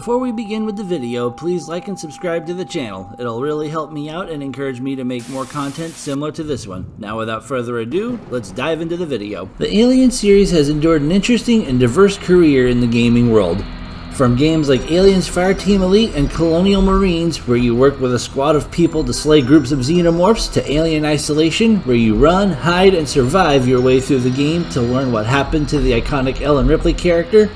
Before we begin with the video, please like and subscribe to the channel. It'll really help me out and encourage me to make more content similar to this one. Now without further ado, let's dive into the video. The Alien series has endured an interesting and diverse career in the gaming world. From games like Aliens Fireteam Elite and Colonial Marines, where you work with a squad of people to slay groups of xenomorphs, to Alien Isolation, where you run, hide, and survive your way through the game to learn what happened to the iconic Ellen Ripley character,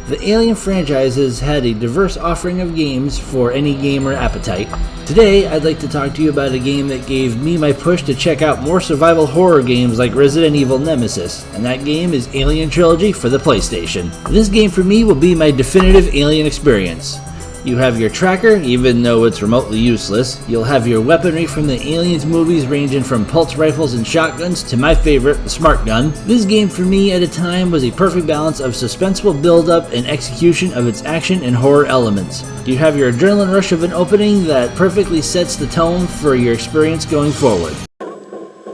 the Alien franchise has had a diverse offering of games for any gamer appetite. Today, I'd like to talk to you about a game that gave me my push to check out more survival horror games like Resident Evil Nemesis, and that game is Alien Trilogy for the PlayStation. This game for me will be my definitive Alien experience. You have your tracker, even though it's remotely useless. You'll have your weaponry from the Aliens movies ranging from pulse rifles and shotguns to my favorite, the smart gun. This game for me at a time was a perfect balance of suspenseful build-up and execution of its action and horror elements. You have your adrenaline rush of an opening that perfectly sets the tone for your experience going forward.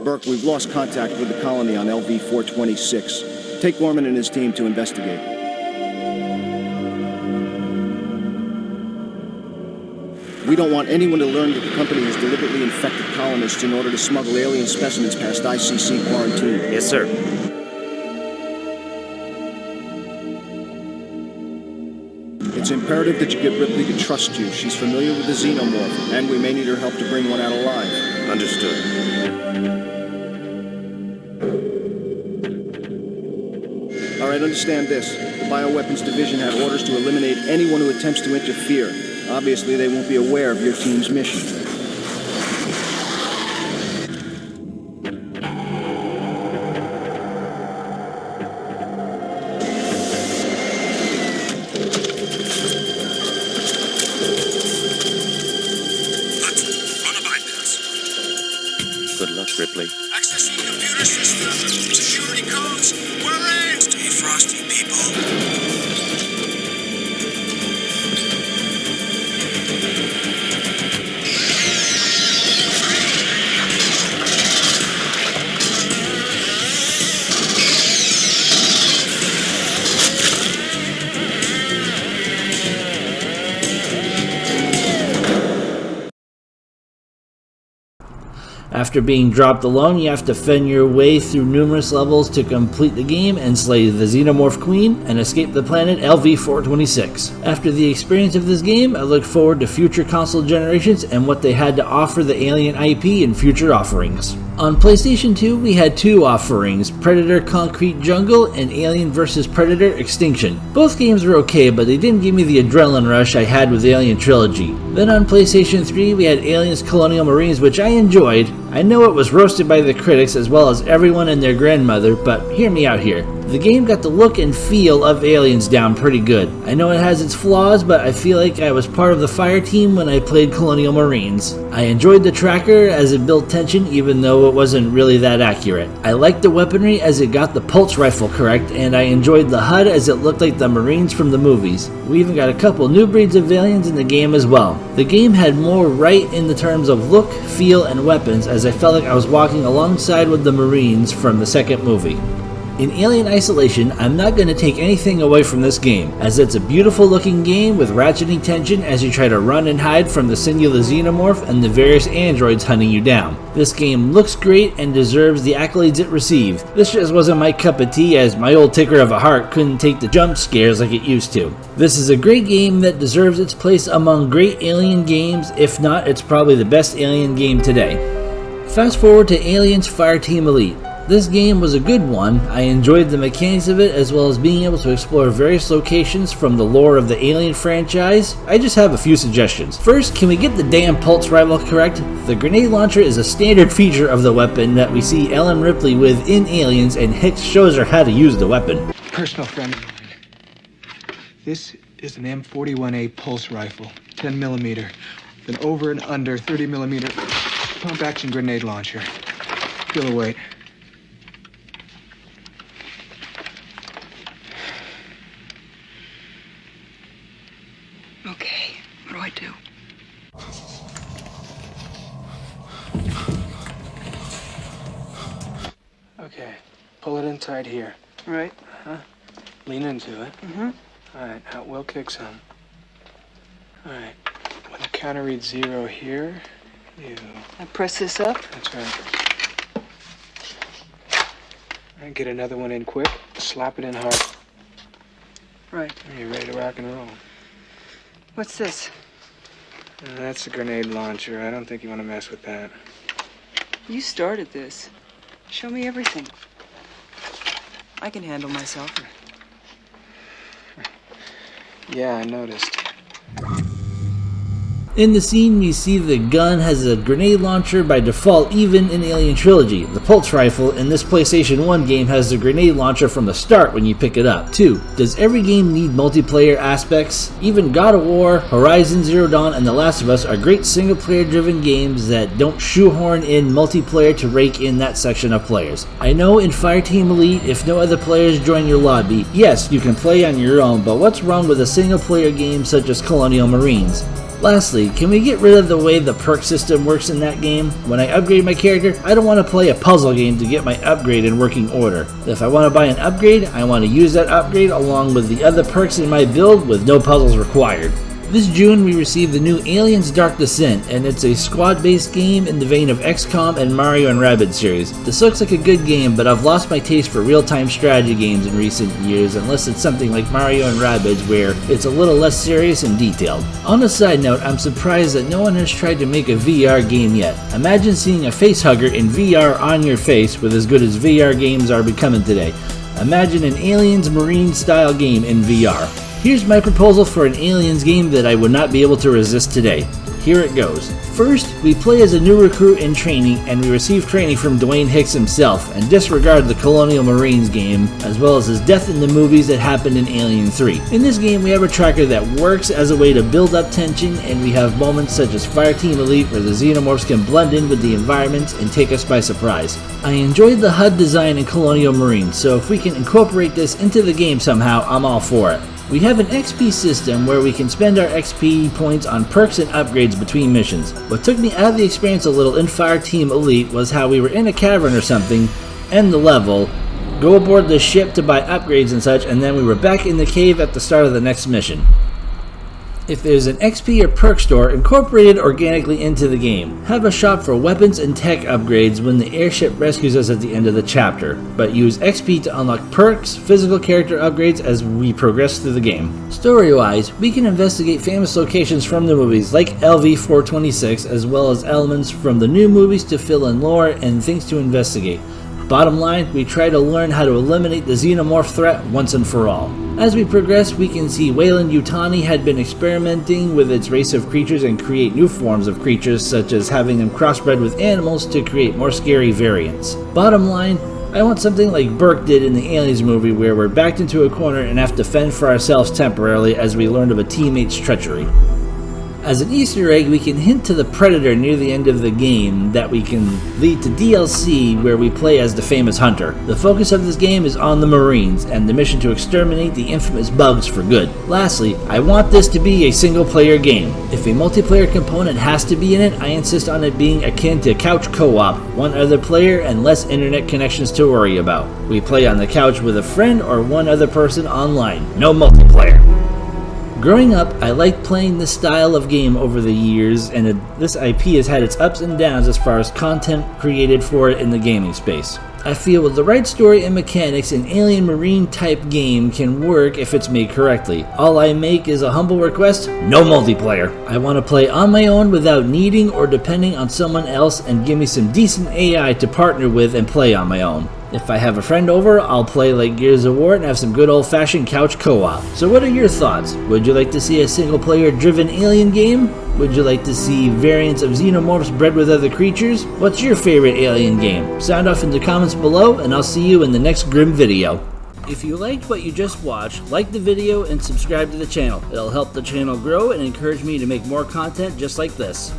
Burke, we've lost contact with the colony on LV-426. Take Gorman and his team to investigate. We don't want anyone to learn that the company has deliberately infected colonists in order to smuggle alien specimens past ICC quarantine. Yes, sir. It's imperative that you get Ripley to trust you. She's familiar with the xenomorph, and we may need her help to bring one out alive. Understood. All right, understand this. The Bioweapons Division had orders to eliminate anyone who attempts to interfere. Obviously, they won't be aware of your team's mission. Run a bypass. Good luck, Ripley. Accessing computer system. Security codes. We're in. Stay frosty, people. After being dropped alone, you have to fend your way through numerous levels to complete the game and slay the Xenomorph Queen and escape the planet LV-426. After the experience of this game, I look forward to future console generations and what they had to offer the Alien IP in future offerings. On PlayStation 2, we had two offerings, Predator Concrete Jungle and Alien vs. Predator Extinction. Both games were okay, but they didn't give me the adrenaline rush I had with Alien Trilogy. Then on PlayStation 3, we had Aliens Colonial Marines, which I enjoyed. I know it was roasted by the critics as well as everyone and their grandmother, but hear me out here. The game got the look and feel of Aliens down pretty good. I know it has its flaws, but I feel like I was part of the Fireteam when I played Colonial Marines. I enjoyed the tracker as it built tension even though it wasn't really that accurate. I liked the weaponry as it got the pulse rifle correct, and I enjoyed the HUD as it looked like the Marines from the movies. We even got a couple new breeds of aliens in the game as well. The game had more right in the terms of look, feel, and weapons as I felt like I was walking alongside with the Marines from the second movie. In Alien Isolation, I'm not going to take anything away from this game, as it's a beautiful looking game with ratcheting tension as you try to run and hide from the singular xenomorph and the various androids hunting you down. This game looks great and deserves the accolades it received. This just wasn't my cup of tea, as my old ticker of a heart couldn't take the jump scares like it used to. This is a great game that deserves its place among great Alien games. If not, it's probably the best Alien game today. Fast forward to Aliens Fireteam Elite. This game was a good one. I enjoyed the mechanics of it as well as being able to explore various locations from the lore of the Alien franchise. I just have a few suggestions. First, can we get the damn pulse rifle correct? The grenade launcher is a standard feature of the weapon that we see Ellen Ripley with in Aliens, and Hicks shows her how to use the weapon. Personal friend of mine. This is an M41A pulse rifle, 10mm, with an over and under 30mm pump action grenade launcher. Feel the weight. Okay, what do I do? Okay, pull it in tight here. Right. Lean into it. Mm-hmm. All right, now we'll kick some. Alright, when the counter reads 0 here, you... I press this up. That's right. Alright, get another one in quick. Slap it in hard. Right. Are you ready to rock and roll? What's this? That's a grenade launcher. I don't think you want to mess with that. You started this. Show me everything. I can handle myself. Yeah, I noticed. In the scene, we see the gun has a grenade launcher by default even in Alien Trilogy. The pulse rifle in this PlayStation 1 game has a grenade launcher from the start when you pick it up. 2. Does every game need multiplayer aspects? Even God of War, Horizon Zero Dawn, and The Last of Us are great single-player driven games that don't shoehorn in multiplayer to rake in that section of players. I know in Fireteam Elite, if no other players join your lobby, yes, you can play on your own, but what's wrong with a single-player game such as Colonial Marines? Lastly, can we get rid of the way the perk system works in that game? When I upgrade my character, I don't want to play a puzzle game to get my upgrade in working order. If I want to buy an upgrade, I want to use that upgrade along with the other perks in my build with no puzzles required. This June we received the new Aliens Dark Descent, and it's a squad-based game in the vein of XCOM and Mario and Rabbids series. This looks like a good game, but I've lost my taste for real-time strategy games in recent years unless it's something like Mario and Rabbids where it's a little less serious and detailed. On a side note, I'm surprised that no one has tried to make a VR game yet. Imagine seeing a facehugger in VR on your face with as good as VR games are becoming today. Imagine an Aliens Marine style game in VR. Here's my proposal for an Aliens game that I would not be able to resist today. Here it goes. First, we play as a new recruit in training, and we receive training from Dwayne Hicks himself, and disregard the Colonial Marines game, as well as his death in the movies that happened in Alien 3. In this game, we have a tracker that works as a way to build up tension, and we have moments such as Fireteam Elite where the xenomorphs can blend in with the environment and take us by surprise. I enjoyed the HUD design in Colonial Marines, so if we can incorporate this into the game somehow, I'm all for it. We have an XP system where we can spend our XP points on perks and upgrades between missions. What took me out of the experience a little in Fireteam Elite was how we were in a cavern or something, end the level, go aboard the ship to buy upgrades and such, and then we were back in the cave at the start of the next mission. If there's an XP or perk store, incorporate it organically into the game. Have a shop for weapons and tech upgrades when the airship rescues us at the end of the chapter, but use XP to unlock perks, physical character upgrades as we progress through the game. Story-wise, we can investigate famous locations from the movies like LV-426, as well as elements from the new movies to fill in lore and things to investigate. Bottom line, we try to learn how to eliminate the xenomorph threat once and for all. As we progress, we can see Weyland-Yutani had been experimenting with its race of creatures and create new forms of creatures, such as having them crossbred with animals to create more scary variants. Bottom line, I want something like Burke did in the Aliens movie where we're backed into a corner and have to fend for ourselves temporarily as we learn of a teammate's treachery. As an Easter egg, we can hint to the Predator near the end of the game that we can lead to DLC where we play as the famous hunter. The focus of this game is on the Marines and the mission to exterminate the infamous bugs for good. Lastly, I want this to be a single player game. If a multiplayer component has to be in it, I insist on it being akin to couch co-op, one other player and less internet connections to worry about. We play on the couch with a friend or one other person online. No multiplayer. Growing up, I liked playing this style of game over the years, and this IP has had its ups and downs as far as content created for it in the gaming space. I feel with the right story and mechanics, an Alien Marine type game can work if it's made correctly. All I make is a humble request: no multiplayer. I want to play on my own without needing or depending on someone else, and give me some decent AI to partner with and play on my own. If I have a friend over, I'll play like Gears of War and have some good old-fashioned couch co-op. So what are your thoughts? Would you like to see a single-player driven alien game? Would you like to see variants of xenomorphs bred with other creatures? What's your favorite alien game? Sound off in the comments below, and I'll see you in the next Grim video. If you liked what you just watched, like the video and subscribe to the channel. It'll help the channel grow and encourage me to make more content just like this.